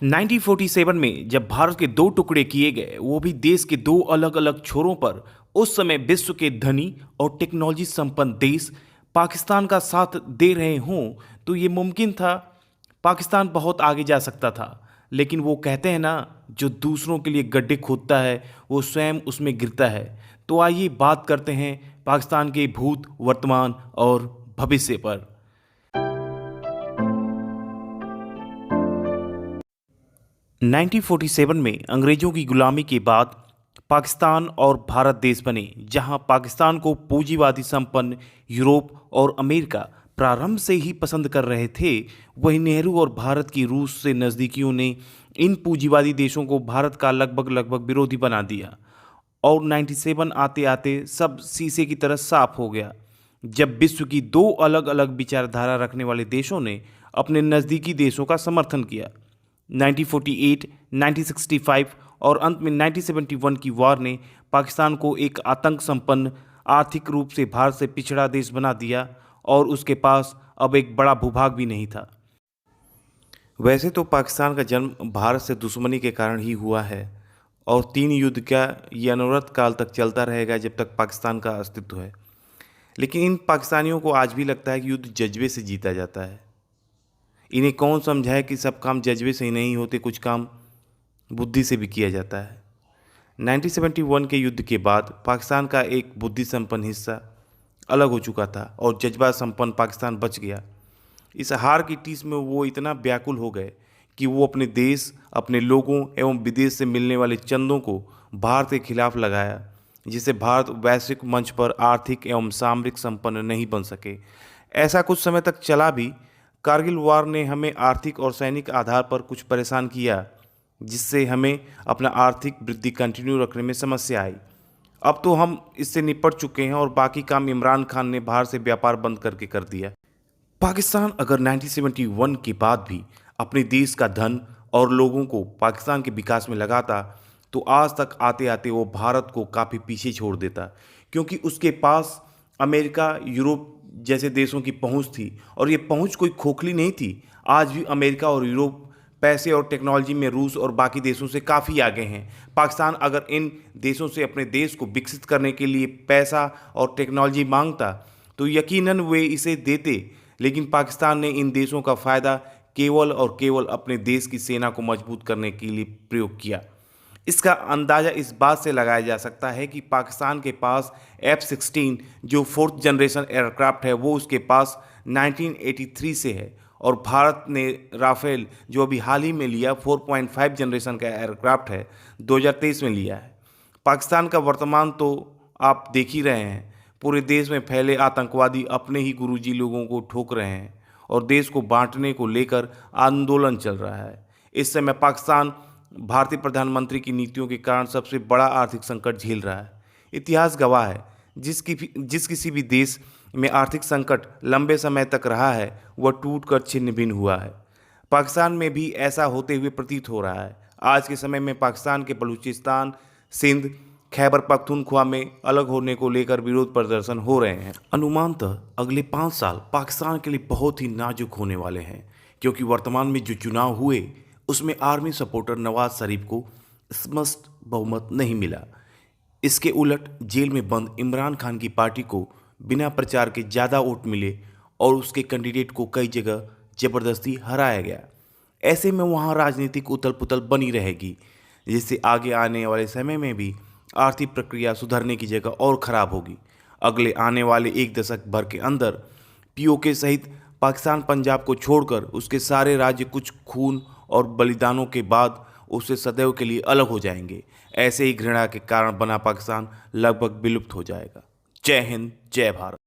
1947 में जब भारत के दो टुकड़े किए गए, वो भी देश के दो अलग अलग छोरों पर, उस समय विश्व के धनी और टेक्नोलॉजी संपन्न देश पाकिस्तान का साथ दे रहे हों, तो ये मुमकिन था। पाकिस्तान बहुत आगे जा सकता था, लेकिन वो कहते हैं ना, जो दूसरों के लिए गड्ढे खोदता है वो स्वयं उसमें गिरता है। तो आइए बात करते हैं पाकिस्तान के भूत, वर्तमान और भविष्य पर। 1947 में अंग्रेजों की गुलामी के बाद पाकिस्तान और भारत देश बने, जहां पाकिस्तान को पूंजीवादी संपन्न यूरोप और अमेरिका प्रारंभ से ही पसंद कर रहे थे। वहीं नेहरू और भारत की रूस से नज़दीकियों ने इन पूंजीवादी देशों को भारत का लगभग विरोधी बना दिया और 97 आते आते सब शीशे की तरह साफ हो गया, जब विश्व की दो अलग अलग विचारधारा रखने वाले देशों ने अपने नज़दीकी देशों का समर्थन किया। 1948, 1965 और अंत में 1971 की वॉर ने पाकिस्तान को एक आतंक संपन्न, आर्थिक रूप से भारत से पिछड़ा देश बना दिया और उसके पास अब एक बड़ा भूभाग भी नहीं था। वैसे तो पाकिस्तान का जन्म भारत से दुश्मनी के कारण ही हुआ है और 3 युद्ध का ये अनवरत काल तक चलता रहेगा जब तक पाकिस्तान का अस्तित्व है। लेकिन इन पाकिस्तानियों को आज भी लगता है कि युद्ध जज्बे से जीता जाता है। इन्हें कौन समझाए कि सब काम जज्बे से ही नहीं होते, कुछ काम बुद्धि से भी किया जाता है। 1971 के युद्ध के बाद पाकिस्तान का एक बुद्धि संपन्न हिस्सा अलग हो चुका था और जज्बा संपन्न पाकिस्तान बच गया। इस हार की टीस में वो इतना व्याकुल हो गए कि वो अपने देश, अपने लोगों एवं विदेश से मिलने वाले चंदों को भारत के खिलाफ लगाया, जिससे भारत वैश्विक मंच पर आर्थिक एवं सामरिक संपन्न नहीं बन सके। ऐसा कुछ समय तक चला भी। कारगिल वार ने हमें आर्थिक और सैनिक आधार पर कुछ परेशान किया, जिससे हमें अपना आर्थिक वृद्धि कंटिन्यू रखने में समस्या आई। अब तो हम इससे निपट चुके हैं और बाकी काम इमरान खान ने भारत से व्यापार बंद करके कर दिया। पाकिस्तान अगर 1971 के बाद भी अपने देश का धन और लोगों को पाकिस्तान के विकास में लगाता, तो आज तक आते आते वो भारत को काफ़ी पीछे छोड़ देता, क्योंकि उसके पास अमेरिका, यूरोप जैसे देशों की पहुंच थी और ये पहुंच कोई खोखली नहीं थी। आज भी अमेरिका और यूरोप पैसे और टेक्नोलॉजी में रूस और बाकी देशों से काफ़ी आगे हैं। पाकिस्तान अगर इन देशों से अपने देश को विकसित करने के लिए पैसा और टेक्नोलॉजी मांगता, तो यकीनन वे इसे देते, लेकिन पाकिस्तान ने इन देशों का फ़ायदा केवल और केवल अपने देश की सेना को मजबूत करने के लिए प्रयोग किया। इसका अंदाज़ा इस बात से लगाया जा सकता है कि पाकिस्तान के पास F-16 जो 4th जनरेशन एयरक्राफ्ट है, वो उसके पास 1983 से है और भारत ने राफेल जो अभी हाल ही में लिया 4.5 जनरेशन का एयरक्राफ्ट है, 2023 में लिया है। पाकिस्तान का वर्तमान तो आप देख ही रहे हैं। पूरे देश में फैले आतंकवादी अपने ही गुरूजी लोगों को ठोक रहे हैं और देश को बांटने को लेकर आंदोलन चल रहा है। इस समय पाकिस्तान भारतीय प्रधानमंत्री की नीतियों के कारण सबसे बड़ा आर्थिक संकट झेल रहा है। इतिहास गवाह है, जिस किसी भी देश में आर्थिक संकट लंबे समय तक रहा है, वह टूटकर छिन्न भिन्न हुआ है। पाकिस्तान में भी ऐसा होते हुए प्रतीत हो रहा है। आज के समय में पाकिस्तान के बलूचिस्तान, सिंध, खैबर पख्तूनख्वा में अलग होने को लेकर विरोध प्रदर्शन हो रहे हैं। अनुमानतः अगले 5 साल पाकिस्तान के लिए बहुत ही नाजुक होने वाले हैं, क्योंकि वर्तमान में जो चुनाव हुए उसमें आर्मी सपोर्टर नवाज शरीफ को स्पष्ट बहुमत नहीं मिला। इसके उलट जेल में बंद इमरान खान की पार्टी को बिना प्रचार के ज़्यादा वोट मिले और उसके कैंडिडेट को कई जगह ज़बरदस्ती हराया गया। ऐसे में वहाँ राजनीतिक उथल पुथल बनी रहेगी, जिससे आगे आने वाले समय में भी आर्थिक प्रक्रिया सुधरने की जगह और ख़राब होगी। अगले आने वाले 1 दशक भर के अंदर पीओके सहित पाकिस्तान पंजाब को छोड़कर उसके सारे राज्य कुछ खून और बलिदानों के बाद उससे सदैव के लिए अलग हो जाएंगे। ऐसे ही घृणा के कारण बना पाकिस्तान लगभग विलुप्त हो जाएगा। जय हिंद, जय भारत।